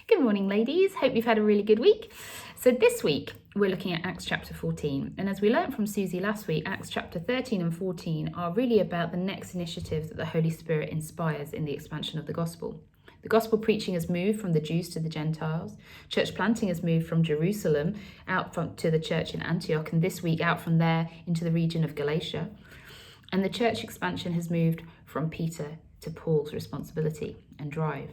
Good morning, ladies. Hope you've had a really good week. So this week, we're looking at Acts chapter 14. And as we learned from Susie last week, Acts chapter 13 and 14 are really about the next initiatives that the Holy Spirit inspires in the expansion of the gospel. The gospel preaching has moved from the Jews to the Gentiles. Church planting has moved from Jerusalem to the church in Antioch, and this week out from there into the region of Galatia. And the church expansion has moved from Peter to Paul's responsibility and drive.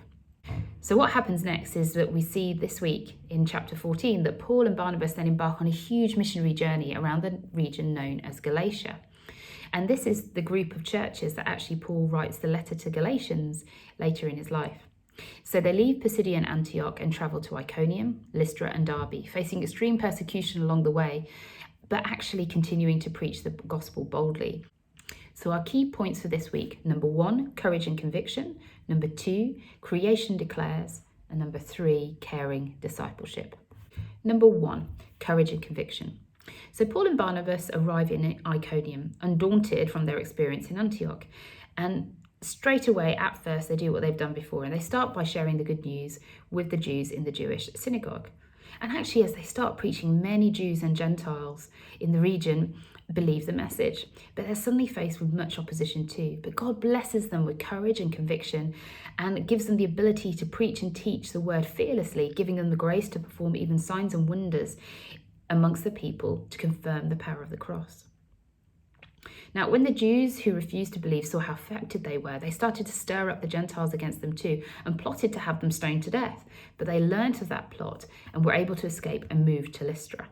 So what happens next is that we see this week in chapter 14 that Paul and Barnabas then embark on a huge missionary journey around the region known as Galatia. And this is the group of churches that actually Paul writes the letter to Galatians later in his life. So they leave Pisidian Antioch and travel to Iconium, Lystra and Derbe, facing extreme persecution along the way, but actually continuing to preach the gospel boldly. So our key points for this week: number 1, courage and conviction; number 2, creation declares; and number 3, caring discipleship. Number 1, courage and conviction. So Paul and Barnabas arrive in Iconium, undaunted from their experience in Antioch, and straight away at first they do what they've done before, and they start by sharing the good news with the Jews in the Jewish synagogue. And actually, as they start preaching, many Jews and Gentiles in the region believe the message, but they're suddenly faced with much opposition too. But God blesses them with courage and conviction and gives them the ability to preach and teach the word fearlessly, giving them the grace to perform even signs and wonders amongst the people to confirm the power of the cross. Now, when the Jews who refused to believe saw how affected they were, they started to stir up the Gentiles against them too and plotted to have them stoned to death. But they learnt of that plot and were able to escape and move to Lystra.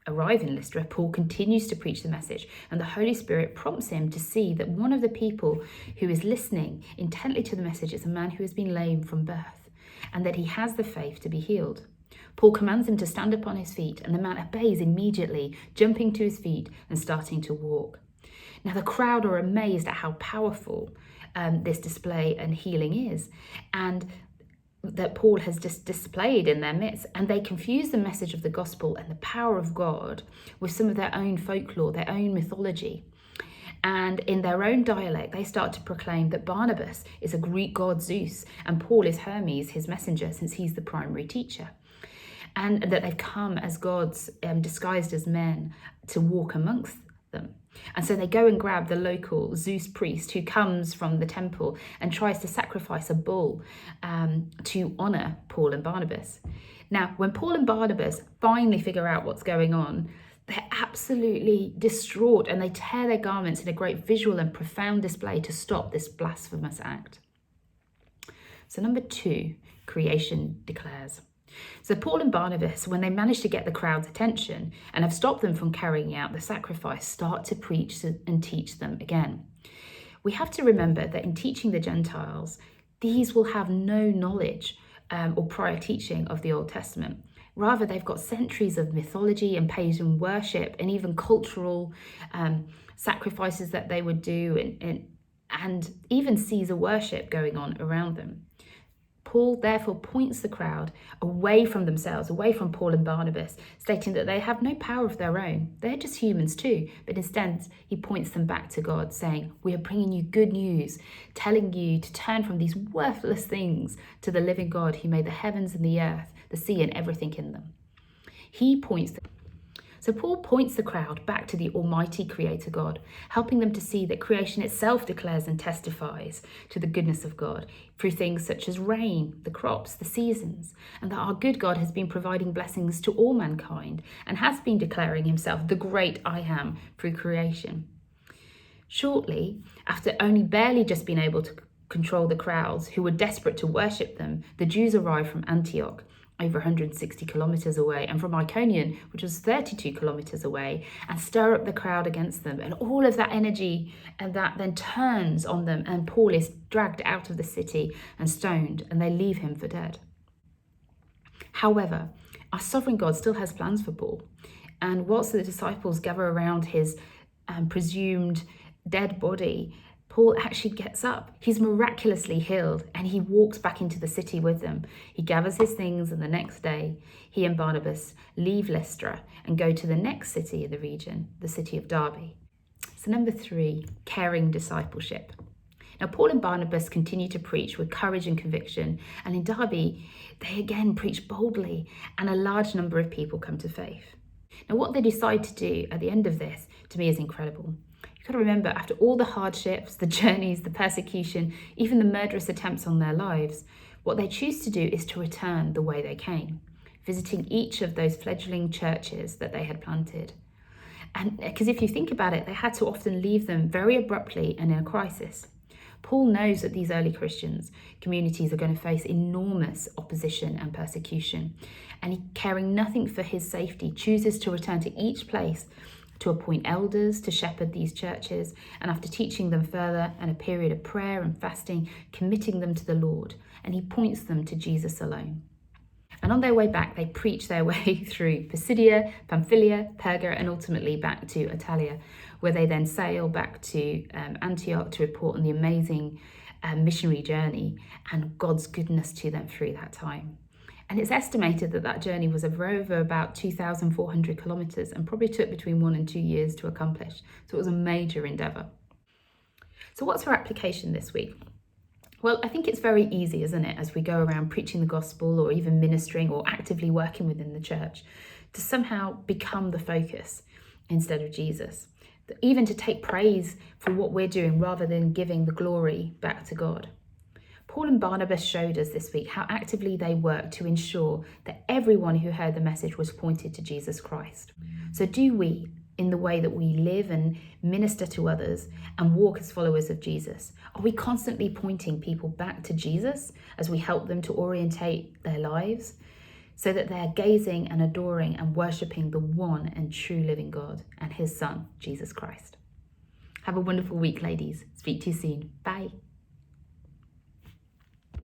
Arrive in Lystra, Paul continues to preach the message, and the Holy Spirit prompts him to see that one of the people who is listening intently to the message is a man who has been lame from birth, and that he has the faith to be healed. Paul commands him to stand up on his feet, and the man obeys immediately, jumping to his feet and starting to walk. Now the crowd are amazed at how powerful this display and healing is, and that Paul has just displayed in their midst, and they confuse the message of the gospel and the power of God with some of their own folklore, their own mythology. And in their own dialect, they start to proclaim that Barnabas is a Greek god Zeus and Paul is Hermes, his messenger, since he's the primary teacher. And that they've come as gods disguised as men to walk amongst them. And so they go and grab the local Zeus priest who comes from the temple and tries to sacrifice a bull to honour Paul and Barnabas. Now, when Paul and Barnabas finally figure out what's going on, they're absolutely distraught and they tear their garments in a great visual and profound display to stop this blasphemous act. So number 2, creation declares. So Paul and Barnabas, when they manage to get the crowd's attention and have stopped them from carrying out the sacrifice, start to preach and teach them again. We have to remember that in teaching the Gentiles, these will have no knowledge or prior teaching of the Old Testament. Rather, they've got centuries of mythology and pagan worship and even cultural sacrifices that they would do and even Caesar worship going on around them. Paul therefore points the crowd away from themselves, away from Paul and Barnabas, stating that they have no power of their own. They're just humans too. But instead, he points them back to God, saying, we are bringing you good news, telling you to turn from these worthless things to the living God who made the heavens and the earth, the sea and everything in them. So Paul points the crowd back to the Almighty Creator God, helping them to see that creation itself declares and testifies to the goodness of God through things such as rain, the crops, the seasons, and that our good God has been providing blessings to all mankind and has been declaring himself the great I am through creation. Shortly, after only barely just being able to control the crowds who were desperate to worship them, the Jews arrived from Antioch, over 160 kilometres away, and from Iconium, which was 32 kilometres away, and stir up the crowd against them. And all of that energy and that then turns on them, and Paul is dragged out of the city and stoned, and they leave him for dead. However, our sovereign God still has plans for Paul. And whilst the disciples gather around his presumed dead body, Paul actually gets up. He's miraculously healed and he walks back into the city with them. He gathers his things, and the next day he and Barnabas leave Lystra and go to the next city in the region, the city of Derbe. So number 3, caring discipleship. Now, Paul and Barnabas continue to preach with courage and conviction, and in Derby, they again preach boldly, and a large number of people come to faith. Now, what they decide to do at the end of this, to me, is incredible. You've got to remember, after all the hardships, the journeys, the persecution, even the murderous attempts on their lives, what they choose to do is to return the way they came, visiting each of those fledgling churches that they had planted. And because if you think about it, they had to often leave them very abruptly and in a crisis. Paul knows that these early Christians communities are going to face enormous opposition and persecution, and he, caring nothing for his safety, chooses to return to each place to appoint elders to shepherd these churches, and after teaching them further and a period of prayer and fasting, committing them to the Lord, and he points them to Jesus alone. And on their way back, they preach their way through Pisidia, Pamphylia, Perga, and ultimately back to Italia, where they then sail back to Antioch to report on the amazing missionary journey and God's goodness to them through that time. And it's estimated that that journey was over about 2,400 kilometres and probably took between 1 and 2 years to accomplish. So it was a major endeavour. So what's our application this week? Well, I think it's very easy, isn't it, as we go around preaching the gospel or even ministering or actively working within the church, to somehow become the focus instead of Jesus. Even to take praise for what we're doing rather than giving the glory back to God. Paul and Barnabas showed us this week how actively they worked to ensure that everyone who heard the message was pointed to Jesus Christ. So do we, in the way that we live and minister to others and walk as followers of Jesus? Are we constantly pointing people back to Jesus as we help them to orientate their lives so that they're gazing and adoring and worshipping the one and true living God and his Son, Jesus Christ? Have a wonderful week, ladies. Speak to you soon. Bye.